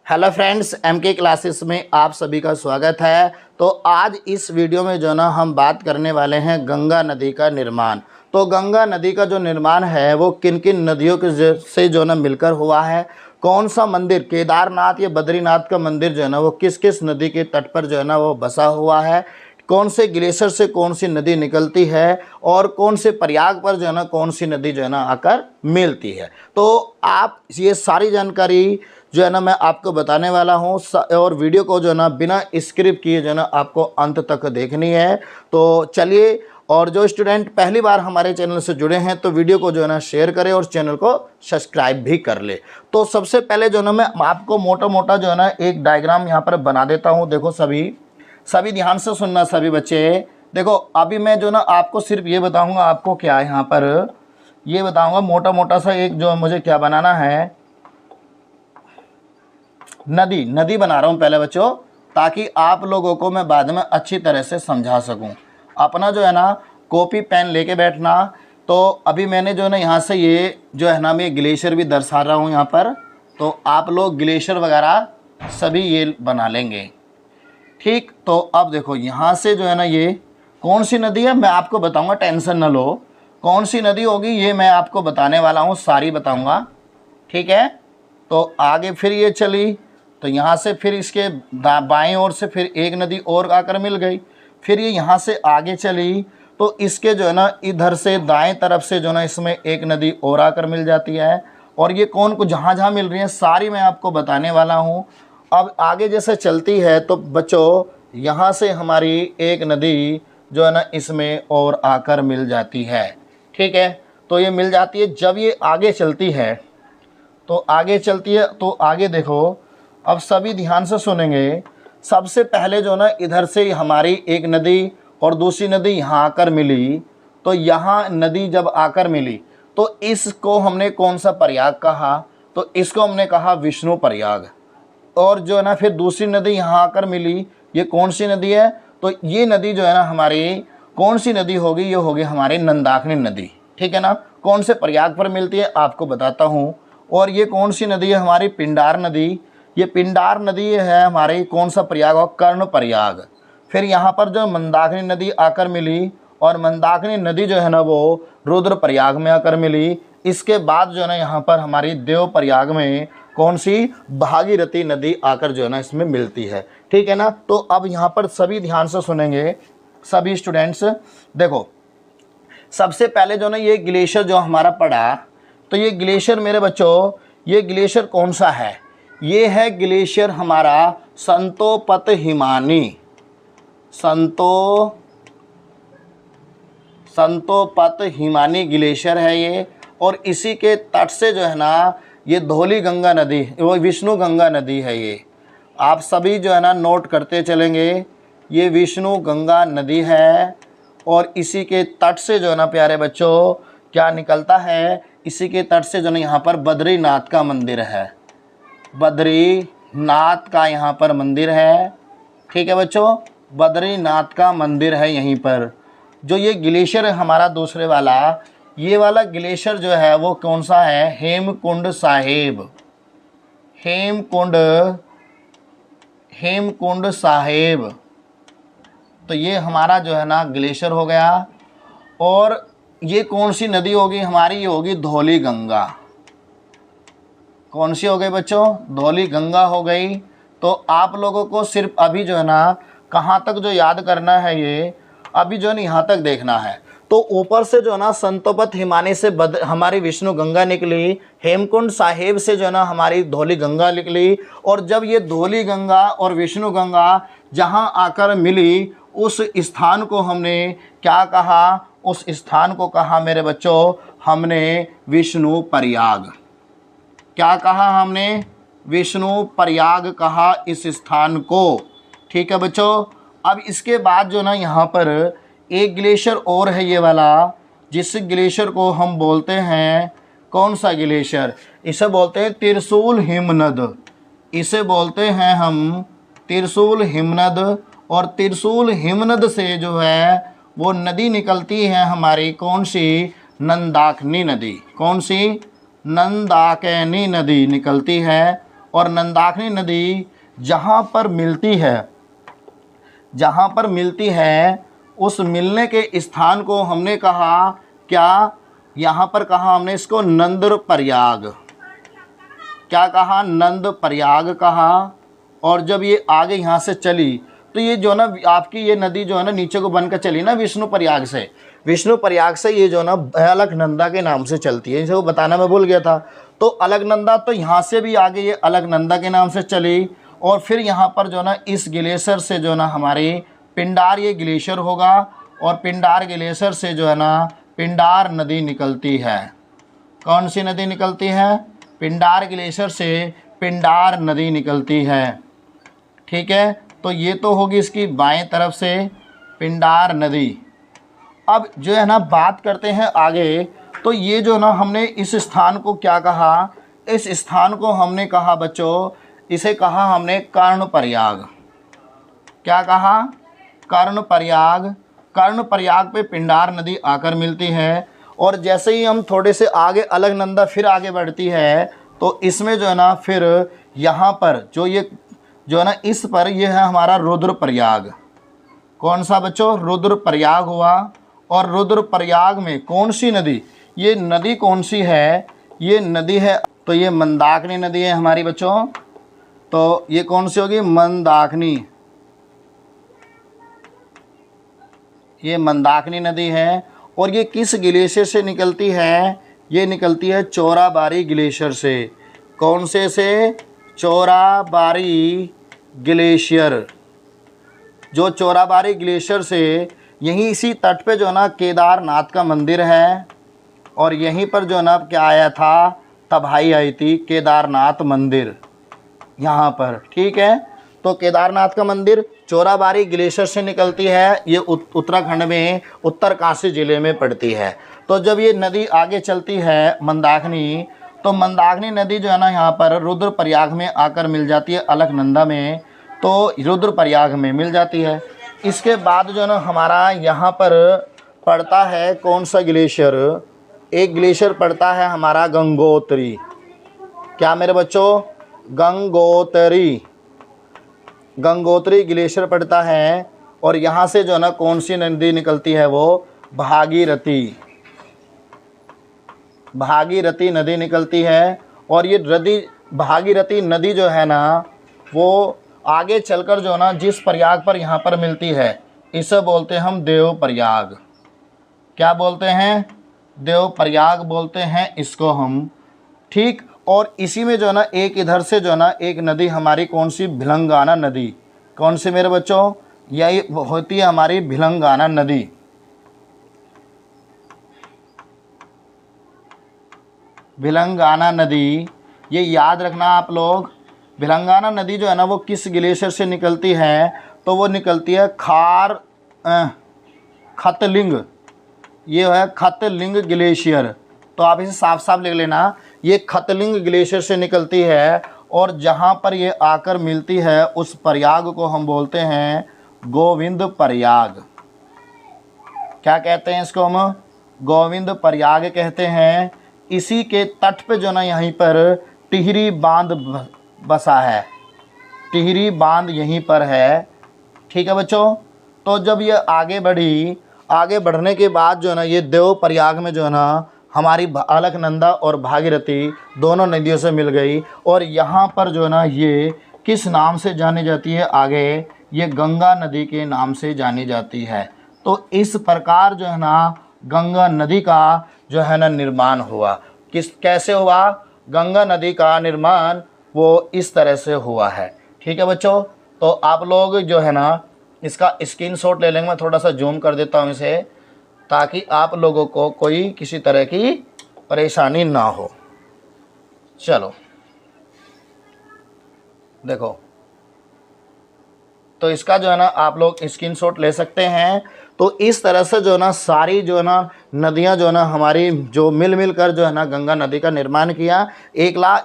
Hello friends, MK classes में आप सभी का स्वागत है। तो आज इस वीडियो में जो ना हम बात करने वाले हैं गंगा नदी का निर्माण। तो गंगा नदी का जो निर्माण है वो किन किन नदियों के से जो ना मिलकर हुआ है, कौन सा मंदिर केदारनाथ या बद्रीनाथ का मंदिर जो है ना वो किस किस नदी के तट पर जो है ना वो बसा हुआ है, कौन से ग्लेशियर से कौन सी नदी निकलती है और कौन से प्रयाग पर जो है ना कौन सी नदी जो है ना आकर मिलती है। तो आप ये सारी जानकारी जो है ना मैं आपको बताने वाला हूँ और वीडियो को जो है ना बिना स्क्रिप्ट किए जो है ना आपको अंत तक देखनी है। तो चलिए, और जो स्टूडेंट पहली बार हमारे चैनल से जुड़े हैं तो वीडियो को जो है ना शेयर करें और चैनल को सब्सक्राइब भी कर ले। तो सबसे पहले जो है ना मैं आपको मोटा मोटा जो है ना एक डायग्राम यहाँ पर बना देता हूँ। देखो सभी ध्यान से सुनना सभी बच्चे। देखो अभी मैं जो ना आपको सिर्फ ये बताऊँगा, आपको क्या यहाँ पर ये बताऊँगा मोटा मोटा सा एक जो मुझे क्या बनाना है, नदी बना रहा हूँ पहले बच्चों, ताकि आप लोगों को मैं बाद में अच्छी तरह से समझा सकूँ। अपना जो है ना कॉपी पेन लेके बैठना। तो अभी मैंने जो है ना यहाँ से ये जो है ना मैं ग्लेशियर भी दर्शा रहा हूँ यहाँ पर, तो आप लोग ग्लेशियर वगैरह सभी ये बना लेंगे, ठीक। तो अब देखो यहाँ से जो है ना ये कौन सी नदी है मैं आपको बताऊँगा, टेंशन न लो। कौन सी नदी होगी ये मैं आपको बताने वाला हूँ, सारी बताऊँगा, ठीक है। तो आगे फिर ये चली, तो यहाँ से फिर इसके बाएं ओर से फिर एक नदी और आकर मिल गई। फिर ये यहाँ से आगे चली तो इसके जो है ना इधर से दाएं तरफ से जो है ना इसमें एक नदी और आकर मिल जाती है। और ये कौन को जहाँ जहाँ मिल रही है सारी मैं आपको बताने वाला हूँ। अब आगे जैसे चलती है तो बच्चों यहाँ से हमारी एक नदी जो है ना इसमें और आकर मिल जाती है, ठीक है। तो ये मिल जाती है। जब ये आगे चलती है तो आगे देखो, अब सभी ध्यान से सुनेंगे। सबसे पहले जो ना इधर से हमारी एक नदी और दूसरी नदी यहाँ आकर मिली। तो यहाँ नदी जब आकर मिली तो इसको हमने कौन सा प्रयाग कहा, तो इसको हमने कहा विष्णु प्रयाग। और जो है ना फिर दूसरी नदी यहाँ आकर मिली, ये कौन सी नदी है, तो ये नदी जो है ना हमारी कौन सी नदी होगी, ये होगी हमारी मंदाकिनी नदी, ठीक है ना। कौन से प्रयाग पर मिलती है आपको बताता हूँ। और ये कौन सी नदी है हमारी पिंडार नदी, ये पिंडार नदी है हमारी कौन सा प्रयाग हो, कर्ण प्रयाग। फिर यहाँ पर जो मंदाकिनी नदी आकर मिली और मंदाकिनी नदी जो है ना वो रुद्र प्रयाग में आकर मिली। इसके बाद जो है ना यहाँ पर हमारी देव प्रयाग में कौन सी भागीरथी नदी आकर जो है ना इसमें मिलती है, ठीक है ना। तो अब यहाँ पर सभी ध्यान से सुनेंगे सभी स्टूडेंट्स। देखो सबसे पहले जो ना ये ग्लेशियर जो हमारा पड़ा, तो ये ग्लेशियर मेरे बच्चों, ये ग्लेशियर कौन सा है, ये है ग्लेशियर हमारा संतोपत हिमानी, संतोपत हिमानी ग्लेशियर है ये। और इसी के तट से जो है ना ये धौली गंगा नदी, वो विष्णु गंगा नदी है। ये आप सभी जो है ना नोट करते चलेंगे, ये विष्णु गंगा नदी है। और इसी के तट से जो है ना प्यारे बच्चों क्या निकलता है, इसी के तट से जो है यहाँ पर बद्रीनाथ का मंदिर है, बद्रीनाथ का यहाँ पर मंदिर है, ठीक है बच्चों। बद्रीनाथ का मंदिर है यहीं पर। जो ये ग्लेशियर है हमारा दूसरे वाला, ये वाला ग्लेशियर जो है वो कौन सा है, हेमकुंड साहेब, हेमकुंड साहेब। तो ये हमारा जो है ना ग्लेशियर हो गया। और ये कौन सी नदी होगी हमारी, ये होगी धौली गंगा। कौन सी हो गई बच्चों, धौली गंगा हो गई। तो आप लोगों को सिर्फ अभी जो है ना कहाँ तक जो याद करना है, ये अभी जो है ना यहाँ तक देखना है। तो ऊपर से जो है ना संतोपत हिमानी से हमारी विष्णु गंगा निकली, हेमकुंड साहेब से जो है ना हमारी धौली गंगा निकली। और जब ये धौली गंगा और विष्णु गंगा जहाँ आकर मिली उस स्थान को हमने क्या कहा, उस स्थान को कहा मेरे बच्चों हमने विष्णु प्रयाग। क्या कहा हमने, विष्णु प्रयाग कहा इस स्थान को, ठीक है बच्चों। अब इसके बाद जो ना यहाँ पर एक ग्लेशियर और है ये वाला, जिस ग्लेशियर को हम बोलते हैं कौन सा ग्लेशियर, इसे बोलते हैं त्रिशूल हिमनद, इसे बोलते हैं हम त्रिशूल हिमनद। और त्रिशूल हिमनद से जो है वो नदी निकलती है हमारी कौन सी, मंदाकिनी नदी। कौन सी, मंदाकिनी नदी निकलती है। और नंदाकिनी नदी जहाँ पर मिलती है उस मिलने के स्थान को हमने कहा क्या, यहाँ पर कहा हमने इसको नंद प्रयाग। क्या कहा? नंद प्रयाग कहा। और जब ये आगे यहाँ से चली तो ये जो ना आपकी ये नदी जो है ना नीचे को बनकर चली ना विष्णु प्रयाग से ये जो ना अलकनंदा के नाम से चलती है। इसे वो बताना मैं भूल गया था। तो अलकनंदा तो यहाँ से भी आगे ये अलकनंदा के नाम से चली और फिर यहाँ पर जो ना इस ग्लेशियर से जो ना हमारी पिंडार ये ग्लेशियर होगा और पिंडार ग्लेशियर से जो है ना पिंडार नदी निकलती है। कौन सी नदी निकलती है? पिंडार ग्लेशियर से पिंडार नदी निकलती है। ठीक है, तो ये तो होगी इसकी बाएं तरफ से पिंडार नदी। अब जो है ना बात करते हैं आगे। तो ये जो ना हमने इस स्थान को क्या कहा? इस स्थान को हमने कहा बच्चों, इसे कहा हमने कर्णप्रयाग। क्या कहा? कर्णप्रयाग। कर्णप्रयाग पे पिंडार नदी आकर मिलती है और जैसे ही हम थोड़े से आगे अलकनंदा फिर आगे बढ़ती है तो इसमें जो है ना फिर यहाँ पर जो है ना इस पर ये है हमारा रुद्रप्रयाग। कौन सा बच्चों? रुद्रप्रयाग हुआ। और रुद्रप्रयाग में कौन सी नदी? ये नदी कौन सी है? ये नदी है तो ये मंदाकिनी नदी है हमारी बच्चों। तो ये कौन सी होगी? मंदाकिनी। ये मंदाकिनी नदी है और ये किस ग्लेशियर से निकलती है? ये निकलती है चोराबाड़ी ग्लेशियर से। कौन से? चोराबाड़ी ग्लेशियर। जो चोराबाड़ी ग्लेशियर से यहीं इसी तट पे जो ना केदारनाथ का मंदिर है और यहीं पर जो ना क्या आया था? तबाही आई थी, केदारनाथ मंदिर यहाँ पर। ठीक है, तो केदारनाथ का मंदिर चोराबाड़ी ग्लेशियर से निकलती है। ये उत्तराखंड में उत्तरकाशी ज़िले में पड़ती है। तो जब ये नदी आगे चलती है मंदाकिनी, तो मंदाकिनी नदी जो है ना यहाँ पर रुद्रप्रयाग में आकर मिल जाती है अलकनंदा में। तो रुद्रप्रयाग में मिल जाती है। इसके बाद जो है ना हमारा यहाँ पर पड़ता है कौन सा ग्लेशियर? एक ग्लेशियर पड़ता है हमारा गंगोत्री। क्या मेरे बच्चों? गंगोत्री ग्लेशियर पड़ता है और यहाँ से जो है ना कौन सी नदी निकलती है? वो भागीरथी नदी निकलती है। और ये भागीरथी नदी जो है ना वो आगे चलकर जो है ना जिस प्रयाग पर यहाँ पर मिलती है इसे बोलते हैं हम देवप्रयाग। क्या बोलते हैं? देवप्रयाग बोलते हैं इसको हम। ठीक, और इसी में जो है ना एक इधर से जो है ना एक नदी हमारी कौन सी? भिलंगाना नदी। कौन सी मेरे बच्चों? यही होती है हमारी भिलंगाना नदी। भिलंगाना नदी, ये याद रखना आप लोग। भिलंगाना नदी जो है ना वो किस ग्लेशियर से निकलती है? तो वो निकलती है खतलिंग। ये है खतलिंग ग्लेशियर। तो आप इसे साफ साफ लिख लेना, ये खतलिंग ग्लेशियर से निकलती है और जहाँ पर ये आकर मिलती है उस प्रयाग को हम बोलते हैं गोविंद प्रयाग। क्या कहते हैं इसको हम? गोविंद प्रयाग कहते हैं। इसी के तट पे जो ना यहीं पर टिहरी बांध बसा है। टिहरी बांध यहीं पर है। ठीक है बच्चों, तो जब ये आगे बढ़ने के बाद जो है ना ये देवप्रयाग में जो है ना हमारी अलकनंदा और भागीरथी दोनों नदियों से मिल गई और यहाँ पर जो है ना ये किस नाम से जानी जाती है? आगे ये गंगा नदी के नाम से जानी जाती है। तो इस प्रकार जो है ना गंगा नदी का जो है ना निर्माण हुआ। कैसे हुआ? गंगा नदी का निर्माण वो इस तरह से हुआ है। ठीक है बच्चों, तो आप लोग जो है ना इसका स्क्रीनशॉट ले लेंगे। मैं थोड़ा सा जूम कर देता हूँ इसे ताकि आप लोगों को कोई किसी तरह की परेशानी ना हो। चलो देखो, तो इसका जो है ना आप लोग स्क्रीनशॉट ले सकते हैं। तो इस तरह से जो है ना सारी जो है ना नदियाँ जो है ना हमारी जो मिल कर जो है ना गंगा नदी का निर्माण किया। 1 लाख